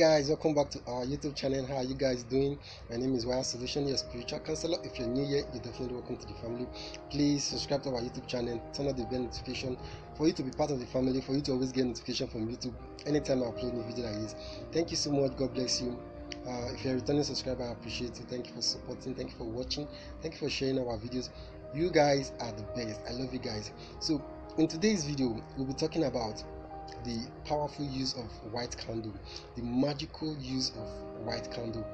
guys, welcome back to our YouTube channel. How are you guys doing? My name is Waya Solution, your spiritual counselor. If you're new here, you're definitely welcome to the family. Please subscribe to our YouTube channel, turn on the bell notification for you to be part of the family, for you to always get notification from YouTube anytime I upload a video like this. Thank you so much. God bless you. If you're a returning subscriber, I appreciate you. Thank you for supporting, thank you for watching, thank you for sharing our videos. You guys are the best. I love you guys. So in today's video, we'll be talking about the powerful use of white candle, the magical use of white candle.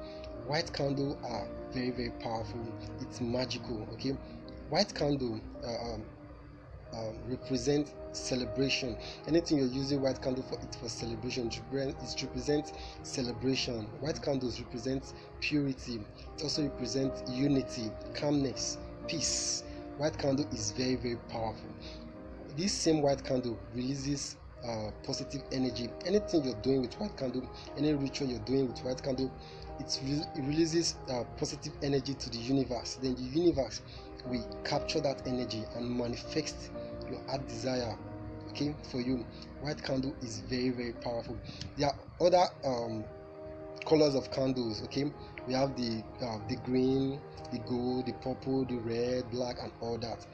White candle are very powerful. It's magical. Okay, white candle represent celebration. Anything you're using white candle for, it's for celebration. It represents celebration. White candles represent purity. It also represents unity, calmness, peace. White candle is very powerful. This same white candle releases positive energy. Anything you're doing with white candle, any ritual you're doing with white candle, it releases positive energy to the universe. Then the universe will capture that energy and manifest your heart desire, okay, for you. White candle is very powerful. There are other colors of candles. Okay, we have the green, the gold, the purple, the red, black, and all that.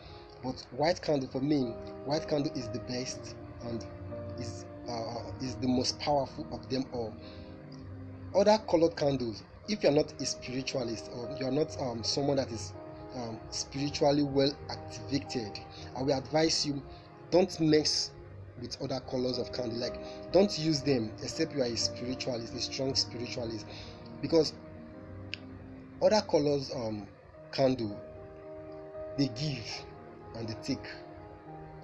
But white candle, for me, white candle is the best and is the most powerful of them all. Other colored candles, if you're not a spiritualist or you're not someone that is spiritually well activated, I will advise you, don't mess with other colors of candle. Like, don't use them except you are a spiritualist, a strong spiritualist, because other colors candle, they give and they take.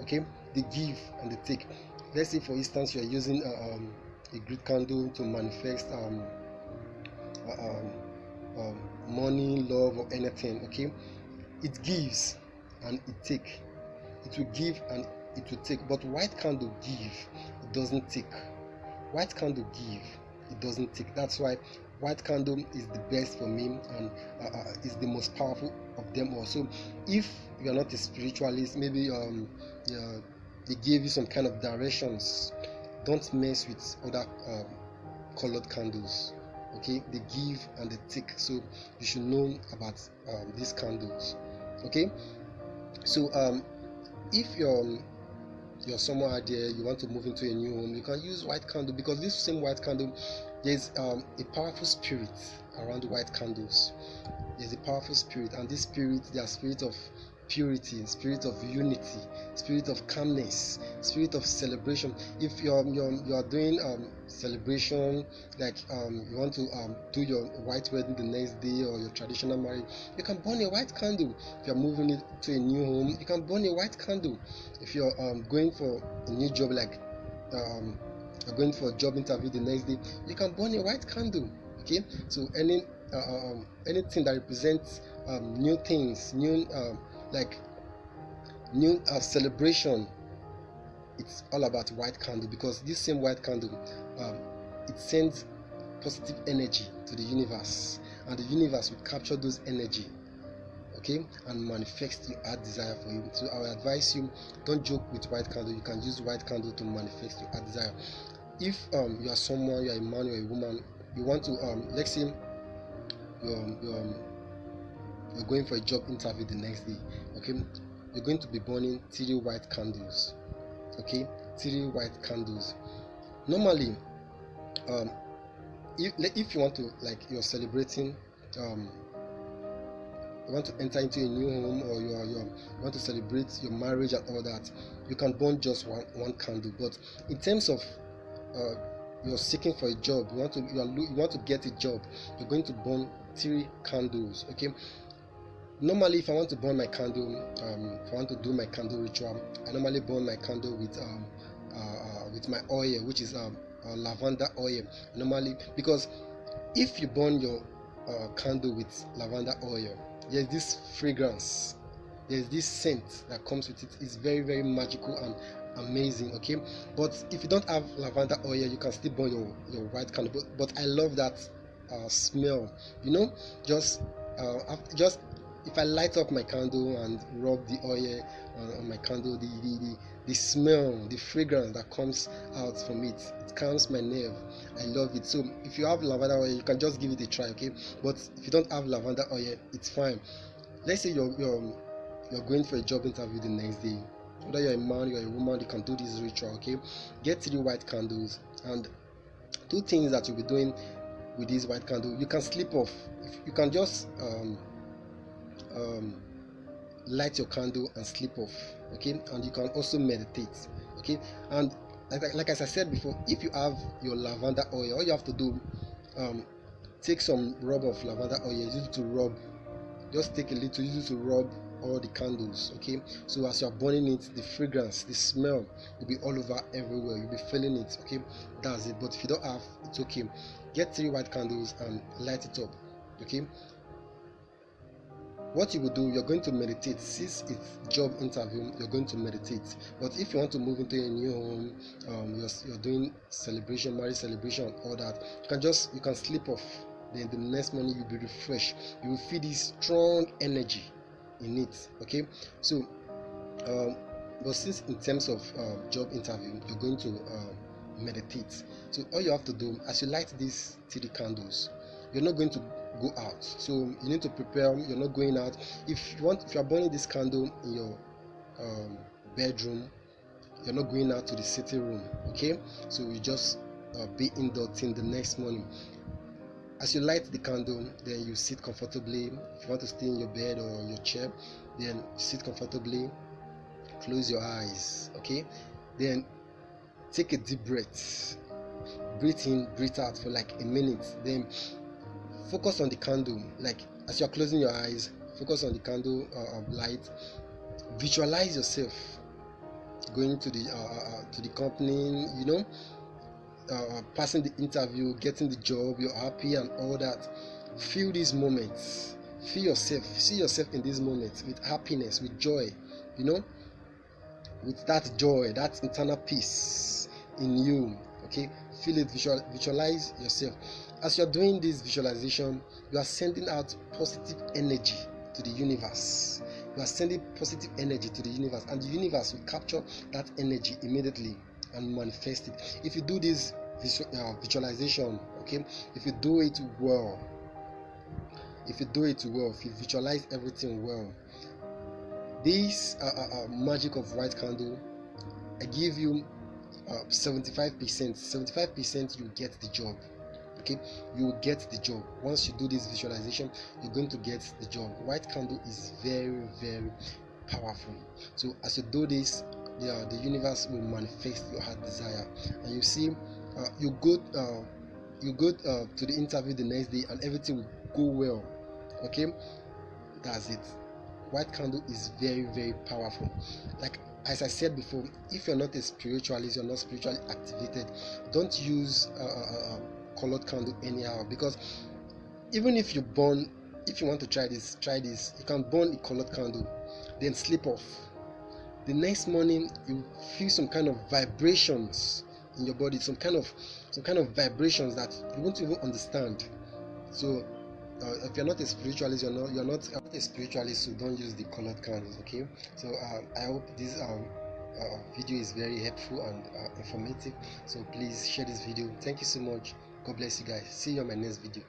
Okay, they give and they take. Let's say, for instance, you are using a great candle to manifest money, love, or anything. Okay, it gives and it take. It will give and it will take. But white candle give, it doesn't take. White candle give, it doesn't take. That's why white candle is the best for me and is the most powerful of them all. So if you're not a spiritualist, maybe they gave you some kind of directions, don't mess with other colored candles. Okay, they give and they take, so you should know about these candles. Okay, so if you're somewhere out there, you want to move into a new home, you can use white candle, because this same white candle, there's a powerful spirit around the white candles. There's a powerful spirit, and this spirit, they are spirit of purity, spirit of unity, spirit of calmness, spirit of celebration. If you're doing celebration, like you want to do your white wedding the next day, or your traditional marriage, you can burn a white candle. If you're moving it to a new home, you can burn a white candle. If you're going for a new job, like you're going for a job interview the next day, you can burn a white candle. Okay, so anything that represents new things, new celebration, it's all about white candle, because this same white candle, it sends positive energy to the universe, and the universe will capture those energy, okay, and manifest your heart desire for you. So I will advise you, don't joke with white candle. You can use white candle to manifest your heart desire. If you are someone, you are a man or a woman, you want to let's say you're going for a job interview the next day. Okay, you're going to be burning 3 white candles. Okay, 3 white candles. Normally, if you want to, like, you're celebrating, you want to enter into a new home, or you want to celebrate your marriage and all that, you can burn just one candle. But in terms of you're seeking for a job, you want to get a job, you're going to burn 3 candles. Okay, normally, if I want to burn my candle, if I want to do my candle ritual, I normally burn my candle with my oil, which is lavender oil. Normally, because if you burn your candle with lavender oil, there's this fragrance, there's this scent that comes with it. It's very magical and amazing. Okay, but if you don't have lavender oil, you can still burn your white candle. But I love that smell. Just if I light up my candle and rub the oil on my candle, the smell, the fragrance that comes out from it calms my nerve. I love it. So if you have lavender oil, you can just give it a try, okay? But if you don't have lavender oil, it's fine. Let's say you're going for a job interview the next day. Whether you're a man, you're a woman, you can do this ritual, okay? Get 3 white candles, and 2 things that you'll be doing with this white candle. You can sleep off. You can just um, light your candle and sleep off, okay? And you can also meditate, okay? And like as I said before, if you have your lavender oil, all you have to do, take some rub of lavender oil, use it to rub, just take a little, use it to rub all the candles, okay? So as you are burning it, the fragrance, the smell will be all over everywhere. You'll be feeling it, okay? That's it. But if you don't have, it's okay. Get 3 white candles and light it up, okay? What you will do, you're going to meditate. Since it's job interview, you're going to meditate. But if you want to move into a new home, you're doing celebration, marriage celebration, all that, you can sleep off. Then the next morning you'll be refreshed. You will feel this strong energy in it, okay? So but since in terms of job interview, you're going to meditate. So all you have to do, as you light these 3 candles, you're not going to go out. So you need to prepare. You're not going out. If you are burning this candle in your bedroom, you're not going out to the sitting room, okay? So you just be indoor till the next morning. As you light the candle, then you sit comfortably. If you want to stay in your bed or your chair, then sit comfortably, close your eyes, okay? Then take a deep breath, breathe in, breathe out for like a minute. Then focus on the candle. Like as you're closing your eyes, focus on the candle light. Visualize yourself going to the company, passing the interview, getting the job, you're happy and all that. Feel these moments. Feel yourself. See yourself in these moments with happiness, with joy, with that joy, that internal peace in you, okay? Feel it, visualize yourself. As you're doing this visualization, you are sending out positive energy to the universe. You are sending positive energy to the universe, and the universe will capture that energy immediately and manifest it. If you do this visualization, okay, if you do it well, if you visualize everything well, this magic of white candle, I give you 75%. You get the job, okay? You will get the job. Once you do this visualization, you're going to get the job. White candle is very, very powerful. So as you do this, the universe will manifest your heart desire, and you see, you go to the interview the next day, and everything will go well, okay? That's it. White candle is very, very powerful. Like as I said before, if you're not a spiritualist, you're not spiritually activated, don't use colored candle anyhow, because even if you want to try this, you can burn a colored candle, then sleep off. The next morning you feel some kind of vibrations in your body, some kind of vibrations that you won't even understand. So if you're not a spiritualist, you're not a spiritualist, so don't use the colored candles, okay? So I hope this video is very helpful and informative. So please share this video. Thank you so much. God bless you guys. See you on my next video.